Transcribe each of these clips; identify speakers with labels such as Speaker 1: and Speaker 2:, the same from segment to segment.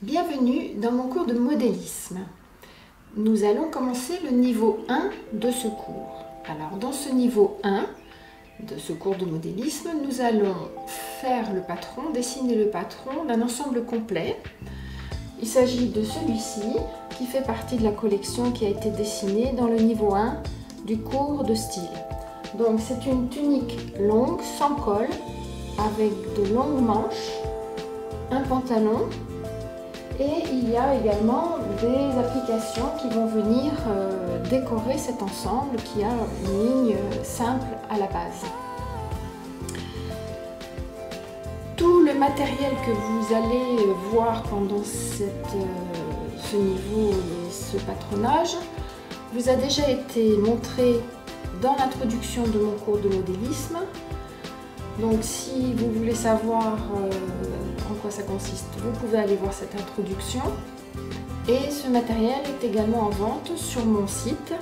Speaker 1: Bienvenue dans mon cours de modélisme. Nous allons commencer le niveau 1 de ce cours. Alors dans ce niveau 1 de ce cours de modélisme, nous allons faire le patron, dessiner le patron d'un ensemble complet. Il s'agit de celui-ci qui fait partie de la collection qui a été dessinée dans le niveau 1 du cours de style. Donc c'est une tunique longue, sans col, avec de longues manches, un pantalon, et il y a également des applications qui vont venir décorer cet ensemble qui a une ligne simple à la base. Tout le matériel que vous allez voir pendant ce niveau et ce patronage vous a déjà été montré dans l'introduction de mon cours de modélisme. Donc si vous voulez savoir en quoi ça consiste, vous pouvez aller voir cette introduction. Et ce matériel est également en vente sur mon site,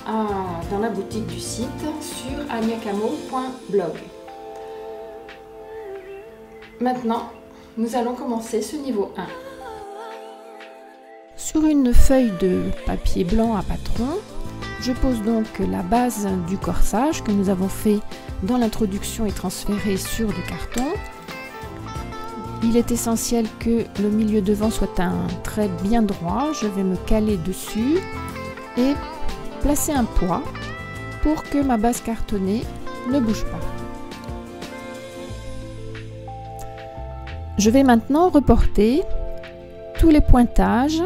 Speaker 1: dans la boutique du site, sur aniacamo.blog. Maintenant, nous allons commencer ce niveau 1. Sur une feuille de papier blanc à patron, je pose donc la base du corsage que nous avons fait dans l'introduction et transféré sur du carton. Il est essentiel que le milieu devant soit un trait bien droit. Je vais me caler dessus et placer un poids pour que ma base cartonnée ne bouge pas. Je vais maintenant reporter tous les pointages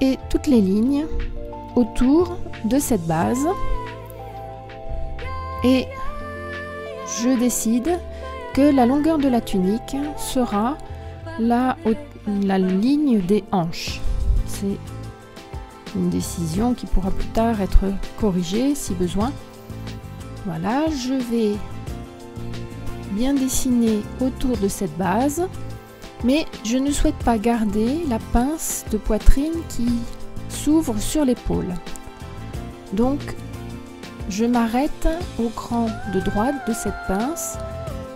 Speaker 1: et toutes les lignes autour de cette base et je décide que la longueur de la tunique sera la ligne des hanches. C'est une décision qui pourra plus tard être corrigée si besoin. Voilà, je vais bien dessiner autour de cette base, mais je ne souhaite pas garder la pince de poitrine qui s'ouvre sur l'épaule. Donc je m'arrête au cran de droite de cette pince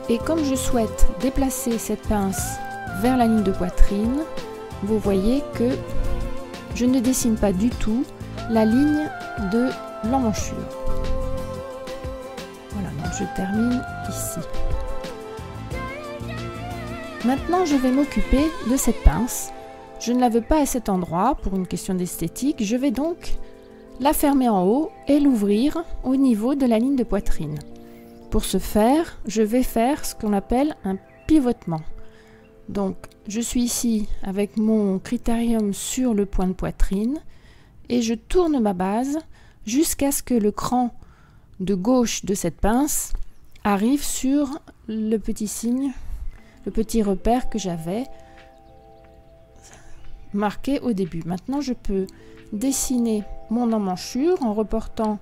Speaker 1: et comme je souhaite déplacer cette pince vers la ligne de poitrine, vous voyez que je ne dessine pas du tout la ligne de l'emmanchure. Voilà, donc je termine ici. Maintenant, je vais m'occuper de cette pince. Je ne la veux pas à cet endroit pour une question d'esthétique. Je vais donc la fermer en haut et l'ouvrir au niveau de la ligne de poitrine. Pour ce faire, je vais faire ce qu'on appelle un pivotement. Donc, je suis ici avec mon critérium sur le point de poitrine et je tourne ma base jusqu'à ce que le cran de gauche de cette pince arrive sur le petit signe, le petit repère que j'avais marqué au début. Maintenant, je peux dessiner mon emmanchure en reportant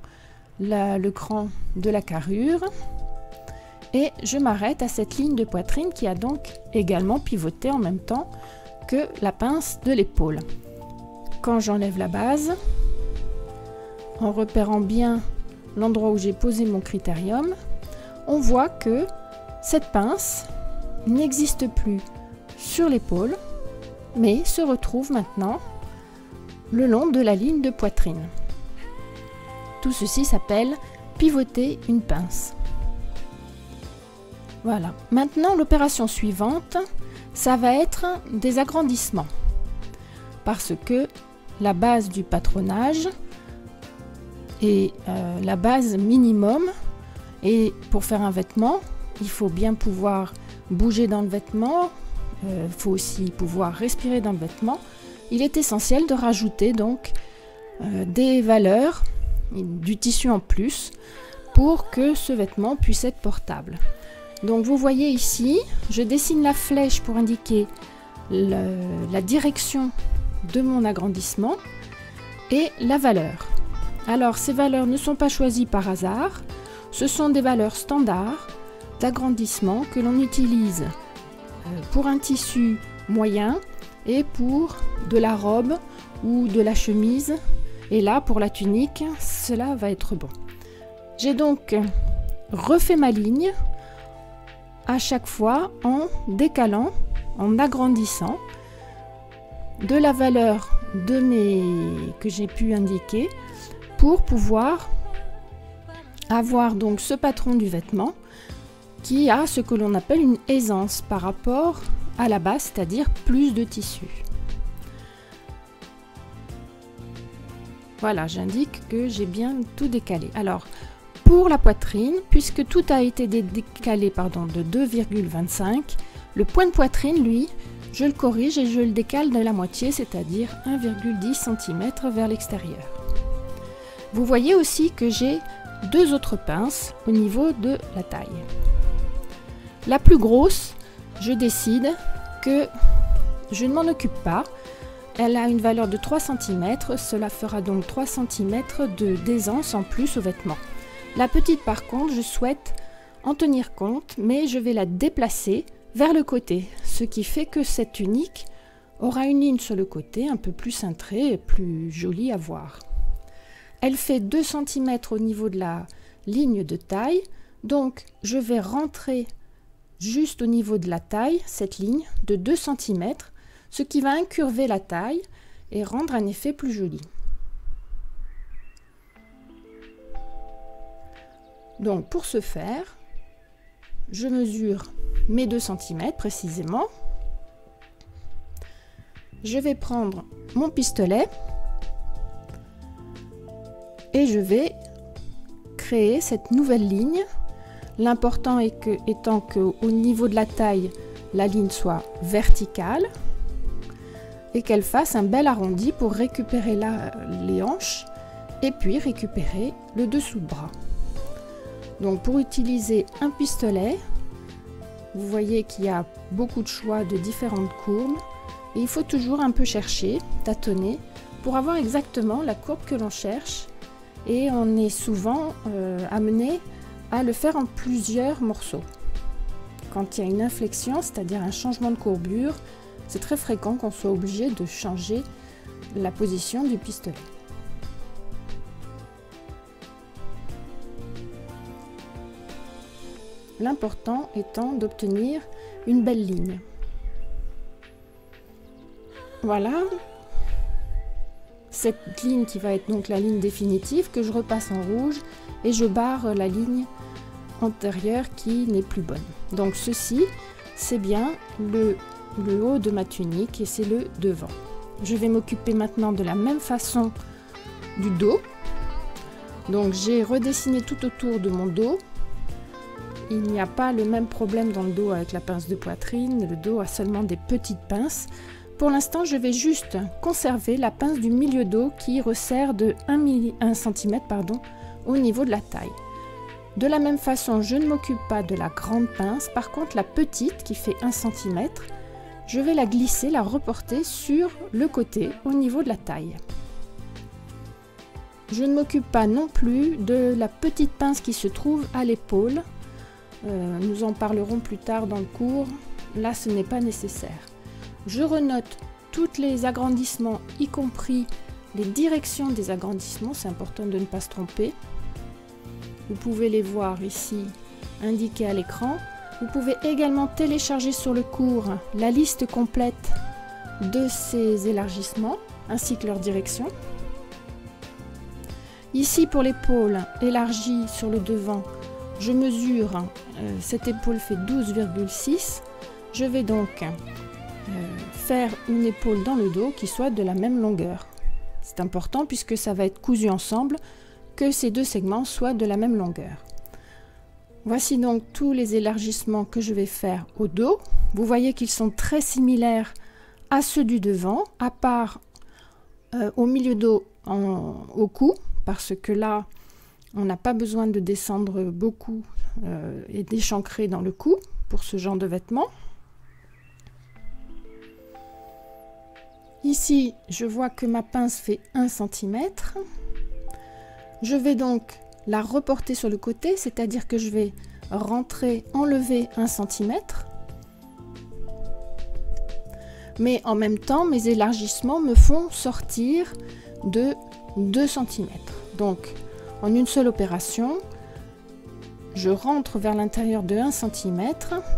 Speaker 1: le cran de la carrure et je m'arrête à cette ligne de poitrine qui a donc également pivoté en même temps que la pince de l'épaule. Quand j'enlève la base, en repérant bien l'endroit où j'ai posé mon critérium, on voit que cette pince n'existe plus sur l'épaule mais se retrouve maintenant le long de la ligne de poitrine. Tout ceci s'appelle pivoter une pince. Voilà. Maintenant, l'opération suivante, ça va être des agrandissements. Parce que la base du patronage est la base minimum. Et pour faire un vêtement, il faut bien pouvoir bouger dans le vêtement. Il faut aussi pouvoir respirer dans le vêtement. Il est essentiel de rajouter donc des valeurs, du tissu en plus, pour que ce vêtement puisse être portable. Donc vous voyez ici, je dessine la flèche pour indiquer la direction de mon agrandissement et la valeur. Alors ces valeurs ne sont pas choisies par hasard, ce sont des valeurs standards d'agrandissement que l'on utilise pour un tissu moyen et pour de la robe ou de la chemise. Et là, pour la tunique, cela va être bon. J'ai donc refait ma ligne à chaque fois en décalant en agrandissant de la valeur que j'ai pu indiquer pour pouvoir avoir donc ce patron du vêtement qui a ce que l'on appelle une aisance par rapport à la base, c'est-à-dire plus de tissu. Voilà, j'indique que j'ai bien tout décalé. Alors, pour la poitrine, puisque tout a été décalé de 2,25, le point de poitrine, lui, je le corrige et je le décale de la moitié, c'est-à-dire 1,10 cm vers l'extérieur. Vous voyez aussi que j'ai deux autres pinces au niveau de la taille. La plus grosse, je décide que je ne m'en occupe pas. Elle a une valeur de 3 cm, cela fera donc 3 cm d'aisance en plus au vêtement. La petite par contre, je souhaite en tenir compte, mais je vais la déplacer vers le côté, ce qui fait que cette tunique aura une ligne sur le côté un peu plus cintrée et plus jolie à voir. Elle fait 2 cm au niveau de la ligne de taille, donc je vais rentrer juste au niveau de la taille cette ligne de 2 cm, ce qui va incurver la taille et rendre un effet plus joli. Donc pour ce faire, je mesure mes 2 cm précisément. Je vais prendre mon pistolet et je vais créer cette nouvelle ligne. L'important étant qu'au niveau de la taille, la ligne soit verticale et qu'elle fasse un bel arrondi pour récupérer les hanches et puis récupérer le dessous de bras. Donc pour utiliser un pistolet, vous voyez qu'il y a beaucoup de choix de différentes courbes et il faut toujours un peu chercher, tâtonner pour avoir exactement la courbe que l'on cherche, et on est souvent amené à le faire en plusieurs morceaux. Quand il y a une inflexion, c'est-à-dire un changement de courbure, c'est très fréquent qu'on soit obligé de changer la position du pistolet. L'important étant d'obtenir une belle ligne. Voilà, cette ligne qui va être donc la ligne définitive que je repasse en rouge et je barre la ligne antérieure qui n'est plus bonne. Donc ceci, c'est bien le haut de ma tunique et c'est le devant. Je vais m'occuper maintenant de la même façon du dos. Donc j'ai redessiné tout autour de mon dos. Il n'y a pas le même problème dans le dos avec la pince de poitrine, le dos a seulement des petites pinces. Pour l'instant, je vais juste conserver la pince du milieu dos qui resserre de 1 cm au niveau de la taille. De la même façon, je ne m'occupe pas de la grande pince, par contre la petite qui fait 1 cm, je vais la glisser, la reporter sur le côté au niveau de la taille. Je ne m'occupe pas non plus de la petite pince qui se trouve à l'épaule. Nous en parlerons plus tard dans le cours, là ce n'est pas nécessaire. Je renote tous les agrandissements, y compris les directions des agrandissements, c'est important de ne pas se tromper. Vous pouvez les voir ici indiqués à l'écran. Vous pouvez également télécharger sur le cours la liste complète de ces élargissements ainsi que leur direction. Ici pour l'épaule élargie sur le devant, je mesure, cette épaule fait 12,6. Je vais donc faire une épaule dans le dos qui soit de la même longueur. C'est important puisque ça va être cousu ensemble, que ces deux segments soient de la même longueur. Voici donc tous les élargissements que je vais faire au dos. Vous voyez qu'ils sont très similaires à ceux du devant, à part au milieu dos au cou, parce que là, on n'a pas besoin de descendre beaucoup et d'échancrer dans le cou pour ce genre de vêtements. Ici, je vois que ma pince fait 1 cm. Je vais donc la reporter sur le côté, c'est-à-dire que je vais enlever 1 cm. Mais en même temps, mes élargissements me font sortir de 2 cm. Donc, en une seule opération, je rentre vers l'intérieur de 1 cm,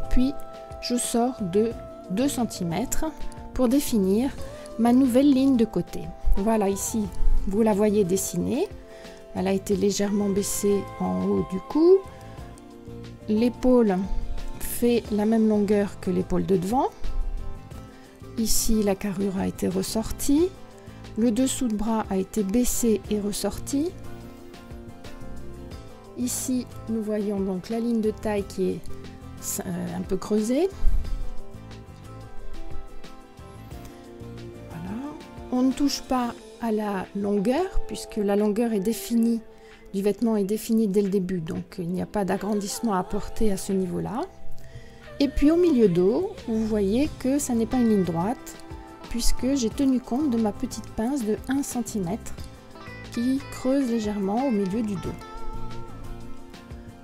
Speaker 1: puis je sors de 2 cm pour définir ma nouvelle ligne de côté. Voilà, ici vous la voyez dessinée, elle a été légèrement baissée en haut du cou, l'épaule fait la même longueur que l'épaule de devant, ici la carrure a été ressortie, le dessous de bras a été baissé et ressorti. Ici, nous voyons donc la ligne de taille qui est un peu creusée. Voilà. On ne touche pas à la longueur puisque la longueur est définie du vêtement est définie dès le début, donc il n'y a pas d'agrandissement à apporter à ce niveau-là. Et puis au milieu dos, vous voyez que ça n'est pas une ligne droite puisque j'ai tenu compte de ma petite pince de 1 cm qui creuse légèrement au milieu du dos.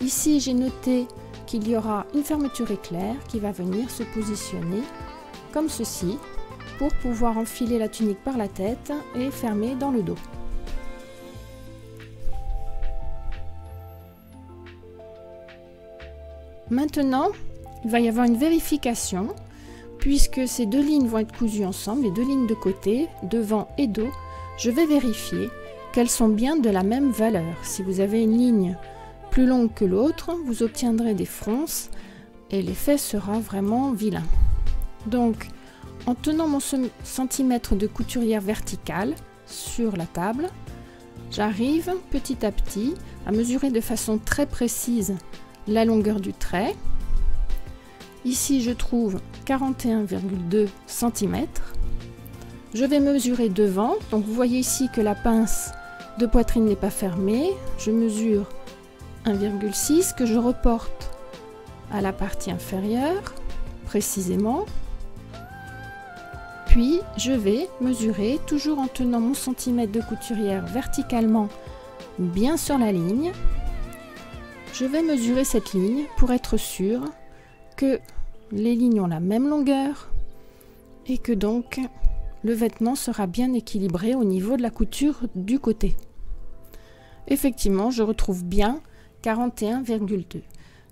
Speaker 1: Ici, j'ai noté qu'il y aura une fermeture éclair qui va venir se positionner comme ceci pour pouvoir enfiler la tunique par la tête et fermer dans le dos. Maintenant, il va y avoir une vérification puisque ces 2 lignes vont être cousues ensemble, les 2 lignes de côté, devant et dos. Je vais vérifier qu'elles sont bien de la même valeur. Si vous avez une ligne plus longue que l'autre, vous obtiendrez des fronces et l'effet sera vraiment vilain. Donc, en tenant mon centimètre de couturière verticale sur la table, j'arrive petit à petit à mesurer de façon très précise la longueur du trait. Ici, je trouve 41,2 cm. Je vais mesurer devant. Donc, vous voyez ici que la pince de poitrine n'est pas fermée. Je mesure 1,6 que je reporte à la partie inférieure, précisément. Puis, je vais mesurer, toujours en tenant mon centimètre de couturière verticalement bien sur la ligne. Je vais mesurer cette ligne pour être sûr que les lignes ont la même longueur et que donc le vêtement sera bien équilibré au niveau de la couture du côté. Effectivement, je retrouve bien 41,2.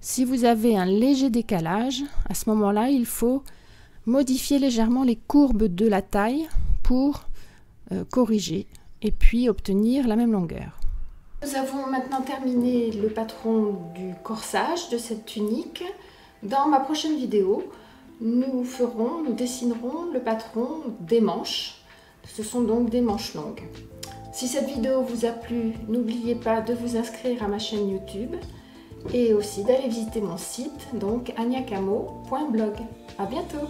Speaker 1: Si vous avez un léger décalage, à ce moment-là, il faut modifier légèrement les courbes de la taille pour corriger et puis obtenir la même longueur. Nous avons maintenant terminé le patron du corsage de cette tunique. Dans ma prochaine vidéo, nous dessinerons le patron des manches. Ce sont donc des manches longues. Si cette vidéo vous a plu, n'oubliez pas de vous inscrire à ma chaîne YouTube et aussi d'aller visiter mon site, donc aniacamo.blog. À bientôt!